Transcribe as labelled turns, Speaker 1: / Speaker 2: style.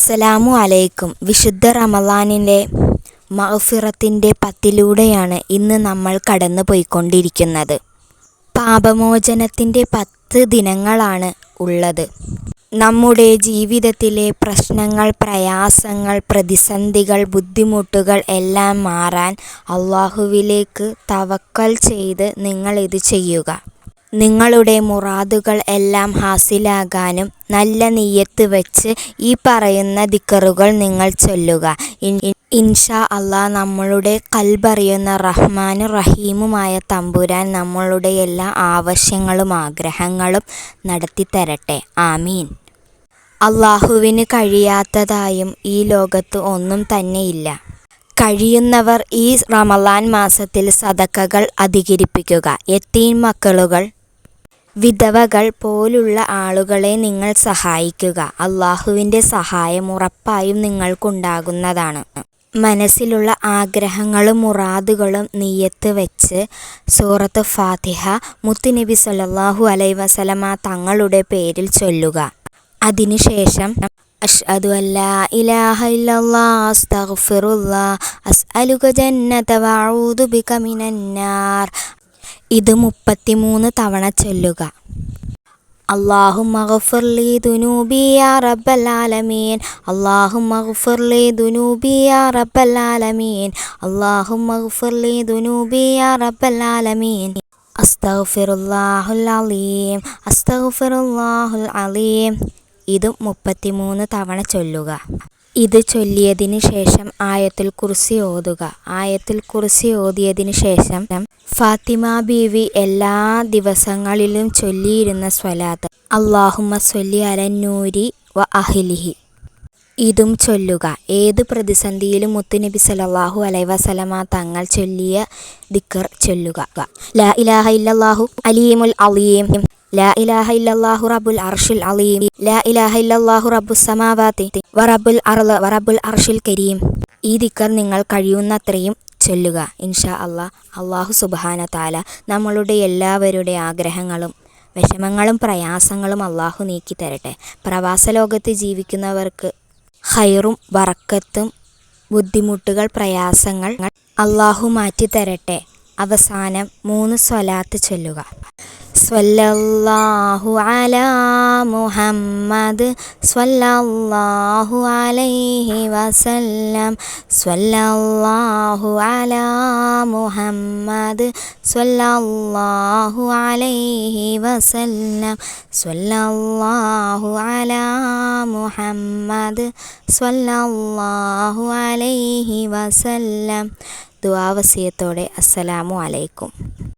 Speaker 1: അസ്സലാമു അലൈക്കും. വിശുദ്ധ റമളാനിലെ മഗ്ഫിറത്തിൻ്റെ 10 ഇന്ന് നമ്മൾ കടന്നു പോയിക്കൊണ്ടിരിക്കുന്നത്. പാപമോചനത്തിൻ്റെ 10 ദിനങ്ങളാണ് ഉള്ളത്. നമ്മുടെ ജീവിതത്തിലെ പ്രശ്നങ്ങൾ, പ്രയാസങ്ങൾ, പ്രതിസന്ധികൾ, ബുദ്ധിമുട്ടുകൾ എല്ലാം മാറാൻ അല്ലാഹുവിലേക്ക് തവക്കൽ ചെയ്ത് നിങ്ങൾ ഇത് ചെയ്യുക. നിങ്ങളുടെ മുറാദുകൾ എല്ലാം ഹാസിലാകാനും നല്ല നിയ്യത്ത് വെച്ച് ഈ പറയുന്ന ദിക്റുകൾ നിങ്ങൾ ചൊല്ലുക. ഇൻഷാ അല്ലാഹ് നമ്മളുടെ ഖൽബറിയുന്ന റഹ്മാനും റഹീമുമായ തമ്പുരാൻ നമ്മളുടെ എല്ലാ ആവശ്യങ്ങളും ആഗ്രഹങ്ങളും നടത്തിത്തരട്ടെ. ആമീൻ. അല്ലാഹുവിന് കഴിയാത്തതായും ഈ ലോകത്ത് ഒന്നും തന്നെയില്ല. കഴിയുന്നവർ ഈ റമളാൻ മാസത്തിൽ സദഖകൾ അധികരിപ്പിക്കുക. യതീം മക്കളുകൾ, വിധവകൾ പോലുള്ള ആളുകളെ നിങ്ങൾ സഹായിക്കുക. അല്ലാഹുവിൻ്റെ സഹായം ഉറപ്പായും നിങ്ങൾക്കുണ്ടാകുന്നതാണ്. മനസ്സിലുള്ള ആഗ്രഹങ്ങളും മുറാദുകളും നിയ്യത്ത് വെച്ച് സൂറത്ത് ഫാത്തിഹ മുത്തുനബി സ്വല്ലല്ലാഹു അലൈഹി വസല്ലമ തങ്ങളുടെ പേരിൽ ചൊല്ലുക. അതിനുശേഷം അഷ്ഹദു അല്ലാ ഇലാഹ ഇല്ലല്ലാഹ് അസ്തഗ്ഫിറുല്ലാഹ് അസ്അലുക ജന്നത വഅഊദു ബിക മിനന്നാർ. ഇത് 33 തവണ ചൊല്ലുക. അല്ലാഹുമ്മ ഗ്ഫിർലി ദുനൂബി യാ റബ്ബൽ ആലമീൻ. അല്ലാഹുമ്മ ഗ്ഫിർലി ദുനൂബി യാ റബ്ബൽ ആലമീൻ. അല്ലാഹുമ്മ ഗ്ഫിർലി ദുനൂബി യാ റബ്ബൽ ആലമീൻ. അസ്തഗ്ഫിറുല്ലാഹുൽ അലീം അസ്തഗ്ഫിറുല്ലാഹുൽ അലീം. ഇതും 33 തവണ ചൊല്ലുക. ഇത് ചൊല്ലിയതിന് ശേഷം ആയത്തുൽ കുർസി ഓതുക. ആയത്തുൽ കുർസി ഓതിയതിന് ശേഷം ഫാത്തിമ ബീവി എല്ലാ ദിവസങ്ങളിലും ചൊല്ലിയിരുന്ന സ്വലാത്ത് അല്ലാഹുമ്മ സ്വല്ലി അലന്നൂരി വ അഹ്ലിഹി ഇതും ചൊല്ലുക. ഏത് പ്രതിസന്ധിയിലും മുത്തുനബി സല്ലല്ലാഹു അലൈഹി വസല്ലമ തങ്ങൾ ചൊല്ലിയ ദിക്ർ ചൊല്ലുക. ലാ ഇലാഹ ഇല്ലല്ലാഹു അലീമുൽ അലീം. ലാ ഇലാഹ ഇല്ലല്ലാഹു റബ്ബുൽ അർശിൽ അലീം. ലാ ഇലാഹ ഇല്ലല്ലാഹു റബ്ബുസ് സമാവാതി വ റബ്ബുൽ അർള് വ റബ്ബുൽ അർശിൽ കരീം. ഈ ദിക്ർ നിങ്ങൾ കഴിയുന്നത്രയും ചൊല്ലുക. ഇൻഷാ അല്ലാഹ് അല്ലാഹു സുബ്ഹാനഹു തആല നമ്മളുടെ എല്ലാവരുടെ ആഗ്രഹങ്ങളും വിഷമങ്ങളും പ്രയാസങ്ങളും അല്ലാഹു നീക്കി തരട്ടെ. പ്രവാസ ലോകത്ത് ജീവിക്കുന്നവർക്ക് ഖൈറും ബറക്കത്തും, ബുദ്ധിമുട്ടുകൾ, പ്രയാസങ്ങൾ അല്ലാഹു മാറ്റി തരട്ടെ. അവസാനം 3 സ്വലാത്ത് ചൊല്ലുക. സ്വല്ലല്ലാഹു അലാ മുഹമ്മദ് സ്വല്ലല്ലാഹു അലൈഹി വസല്ലം. സ്വല്ലല്ലാഹു അലാ മുഹമ്മദ് സ്വല്ലല്ലാഹു അലൈഹി വസല്ലം. സ്വല്ലല്ലാഹു അലാ മുഹമ്മദ് സ്വല്ലല്ലാഹു അലൈഹി വസല്ലം. ദുആ വസിയത്തോടെ അസ്സലാമു അലൈക്കും.